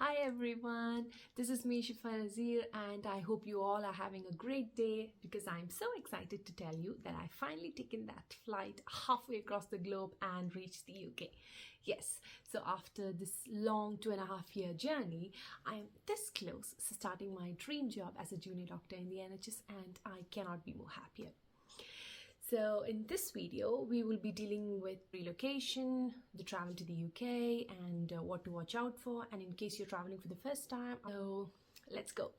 Hi everyone, this is me Shifa Nazir and I hope you all are having a great day because I'm so excited to tell you that I finally taken that flight halfway across the globe and reached the UK. Yes, so after this long 2.5 year journey, I am this close to starting my dream job as a junior doctor in the NHS and I cannot be more happier. So in this video, we will be dealing with relocation, the travel to the UK and what to watch out for, and in case you're traveling for the first time. So let's go.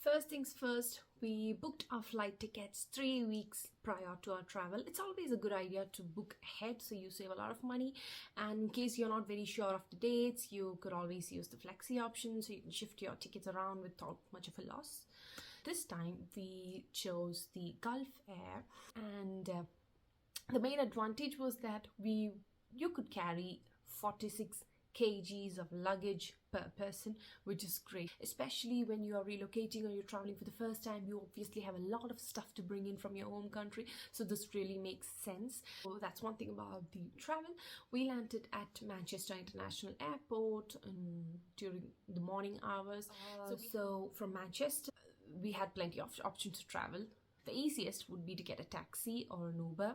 First things first, we booked our flight tickets 3 weeks prior to our travel. It's always a good idea to book ahead so you save a lot of money, and in case you're not very sure of the dates, you could always use the flexi option so you can shift your tickets around without much of a loss. This time we chose the Gulf Air, and the main advantage was that you could carry 46 kgs of luggage per person, which is great, especially when you are relocating or you're traveling for the first time. You obviously have a lot of stuff to bring in from your home country, so this really makes sense. So that's one thing about the travel. We landed at Manchester International Airport during the morning hours. So from Manchester we had plenty of options to travel. The easiest would be to get a taxi or an Uber.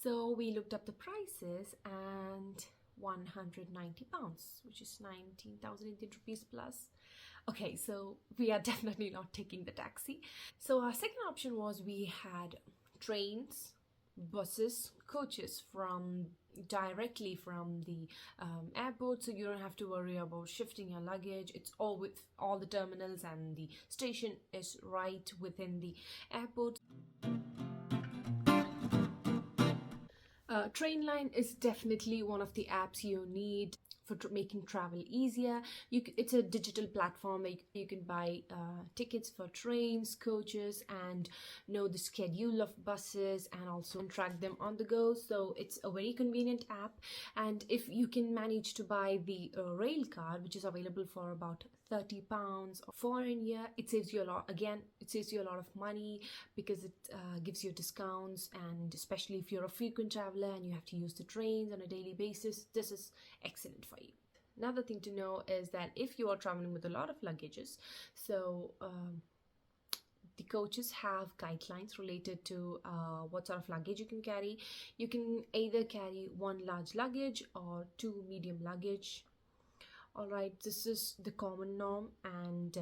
So we looked up the prices, and £190, which is 19,000 Indian rupees plus. Okay, so we are definitely not taking the taxi. So our second option was we had trains, buses, coaches directly from the airport, so you don't have to worry about shifting your luggage. It's all with all the terminals, and the station is right within the airport. Trainline is definitely one of the apps you need for making travel easier. It's a digital platform where you can buy tickets for trains, coaches, and know the schedule of buses, and also track them on the go. So it's a very convenient app, and if you can manage to buy the rail card, which is available for about £30 for a year, it saves you a lot. Again, it saves you a lot of money because it gives you discounts, and especially if you're a frequent traveler and you have to use the trains on a daily basis, this is excellent for you. Another thing to know is that if you are traveling with a lot of luggages, so the coaches have guidelines related to what sort of luggage you can carry. You can either carry one large luggage or two medium luggage. Alright, this is the common norm, and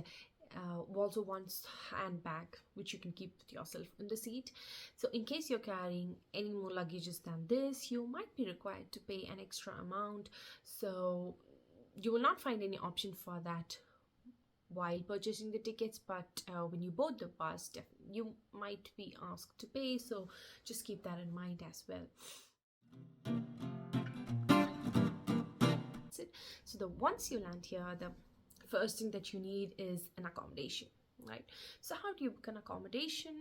also one handbag which you can keep with yourself in the seat. So in case you're carrying any more luggages than this, you might be required to pay an extra amount. So you will not find any option for that while purchasing the tickets, but when you board the bus, you might be asked to pay, so just keep that in mind as well. So once you land here, the first thing that you need is an accommodation, right? So how do you book an accommodation?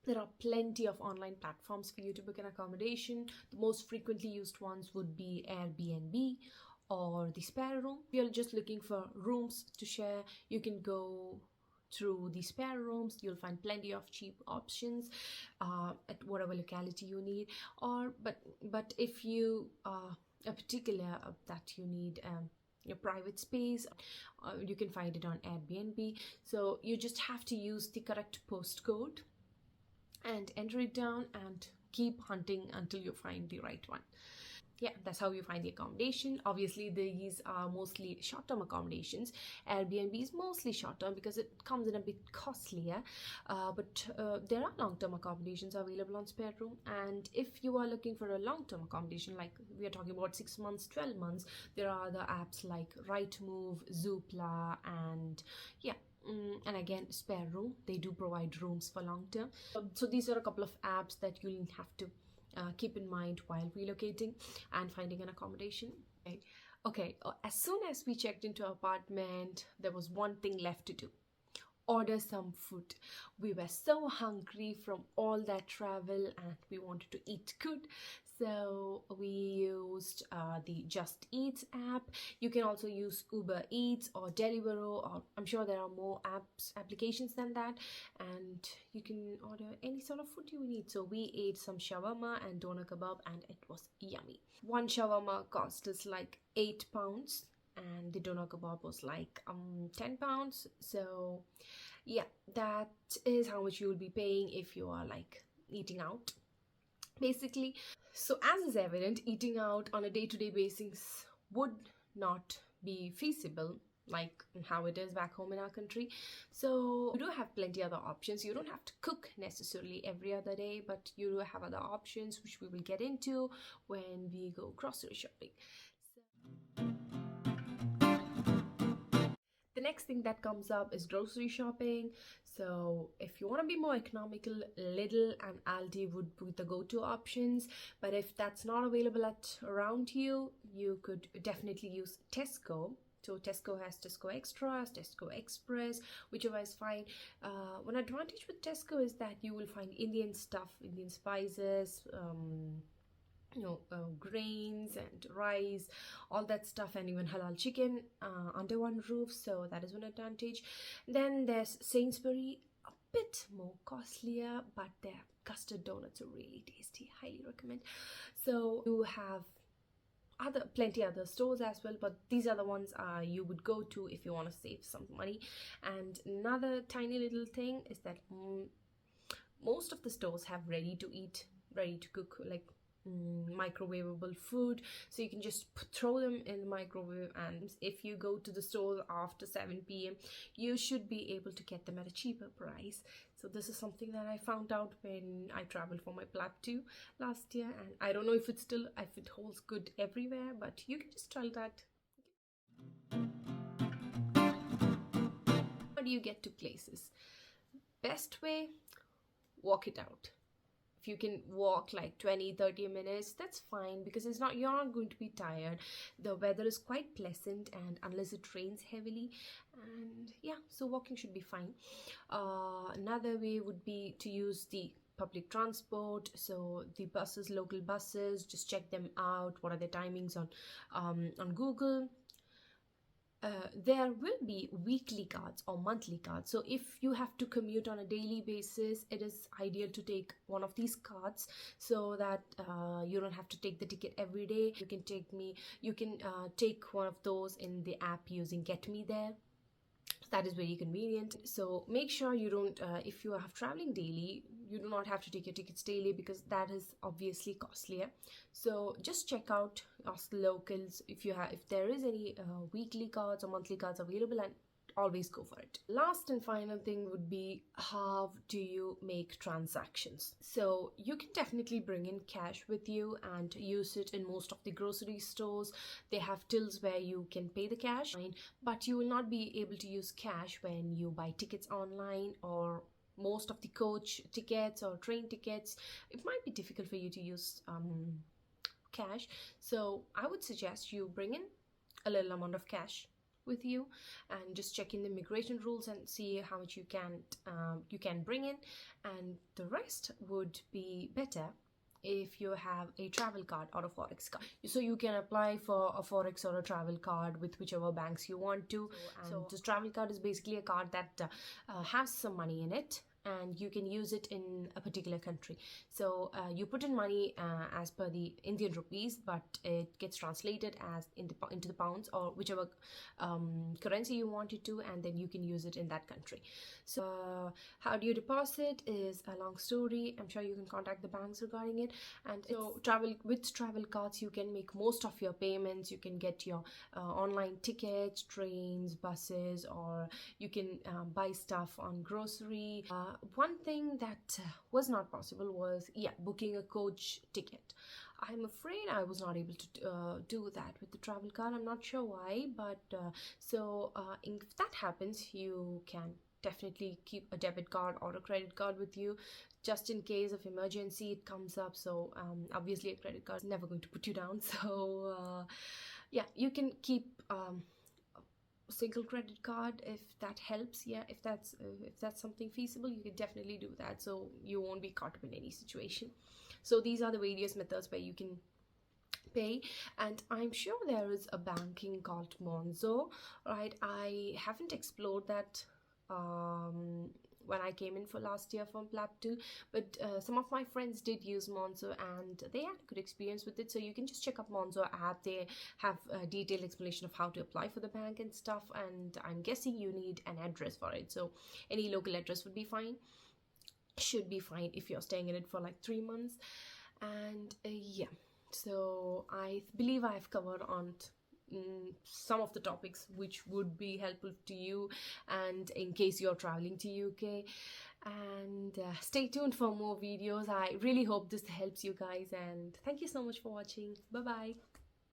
There are plenty of online platforms for you to book an accommodation. The most frequently used ones would be Airbnb or the Spare Room. If you're just looking for rooms to share, you can go through the Spare Rooms. You'll find plenty of cheap options at whatever locality you need. But if you a particular that you need your private space, you can find it on Airbnb. So you just have to use the correct postcode and enter it down and keep hunting until you find the right one. Yeah, that's how you find the accommodation. Obviously, these are mostly short-term accommodations. Airbnb is mostly short-term because it comes in a bit costlier. But there are long-term accommodations available on Spare Room. And if you are looking for a long-term accommodation, like we are talking about 6 months, 12 months, there are other apps like Rightmove, Zoopla, and yeah. And again, Spare Room, they do provide rooms for long-term. So these are a couple of apps that you'll have to keep in mind while relocating and finding an accommodation. Okay, as soon as we checked into our apartment, there was one thing left to do: order some food. We were so hungry from all that travel and we wanted to eat good. So we used the Just Eats app. You can also use Uber Eats or Deliveroo, or I'm sure there are more applications than that, and you can order any sort of food you need. So we ate some shawarma and doner kebab, and it was yummy. One shawarma cost us like £8, and the doner kebab was like £10. So yeah, that is how much you will be paying if you are like eating out, basically. So as is evident, eating out on a day-to-day basis would not be feasible like how it is back home in our country. So you do have plenty other options. You don't have to cook necessarily every other day, but you do have other options which we will get into when we go grocery shopping. The next thing that comes up is grocery shopping. So if you want to be more economical, Lidl and Aldi would be the go-to options. But if that's not available around you, you could definitely use Tesco. So Tesco has Tesco Extras, Tesco Express, whichever is fine. One advantage with Tesco is that you will find Indian stuff, Indian spices, grains and rice, all that stuff, and even halal chicken under one roof. So that is one advantage. Then there's Sainsbury, a bit more costlier, but their custard donuts are really tasty. Highly recommend. So you have plenty other stores as well, but these are the ones you would go to if you want to save some money. And another tiny little thing is that most of the stores have ready to eat, ready to cook, like microwavable food, so you can just throw them in the microwave. And if you go to the store after 7 p.m, you should be able to get them at a cheaper price. So this is something that I found out when I traveled for my PLAB 2 last year, and I don't know if it holds good everywhere, but you can just try that. How do you get to places? Best way, walk it out. If you can walk like 20-30 minutes, that's fine, because you're not going to be tired. The weather is quite pleasant, and unless it rains heavily, and yeah, so walking should be fine. Another way would be to use the public transport. So the buses, local buses, just check them out. What are their timings on Google? There will be weekly cards or monthly cards. So if you have to commute on a daily basis, it is ideal to take one of these cards, so that you don't have to take the ticket every day. You can take one of those in the app using Get Me There. That is very convenient. So make sure you don't, if you are traveling daily, you do not have to take your tickets daily, because that is obviously costlier. So just check out, ask the locals if there is any weekly cards or monthly cards available, and always go for it. Last and final thing would be, how do you make transactions? So you can definitely bring in cash with you and use it in most of the grocery stores. They have tills where you can pay the cash, but you will not be able to use cash when you buy tickets online, or most of the coach tickets or train tickets. It might be difficult for you to use cash. So I would suggest you bring in a little amount of cash with you, and just check in the immigration rules and see how much you can bring in. And the rest would be better if you have a travel card or a forex card. So you can apply for a forex or a travel card with whichever banks you want to. And this travel card is basically a card that has some money in it, and you can use it in a particular country. So you put in money as per the Indian rupees, but it gets translated as into the pounds or whichever currency you want it to, and then you can use it in that country. So how do you deposit is a long story. I'm sure you can contact the banks regarding it. And so with travel cards, you can make most of your payments. You can get your online tickets, trains, buses, or you can buy stuff on grocery. One thing that was not possible was booking a coach ticket. I'm afraid I was not able to do that with the travel card. I'm not sure why, but if that happens, you can definitely keep a debit card or a credit card with you, just in case of emergency it comes up. So obviously a credit card is never going to put you down. So you can keep single credit card if that helps. If that's something feasible, you can definitely do that, so you won't be caught up in any situation. So these are the various methods where you can pay, and I'm sure there is a banking called Monzo, right? I haven't explored that when I came in for last year from PLAB 2, but some of my friends did use Monzo and they had a good experience with it. So you can just check out Monzo app. They have a detailed explanation of how to apply for the bank and stuff, and I'm guessing you need an address for it, so any local address would be fine, should be fine if you're staying in it for like 3 months. And yeah, so I believe I've covered on some of the topics which would be helpful to you and in case you're traveling to UK. And stay tuned for more videos. I really hope this helps you guys, and thank you so much for watching. Bye bye.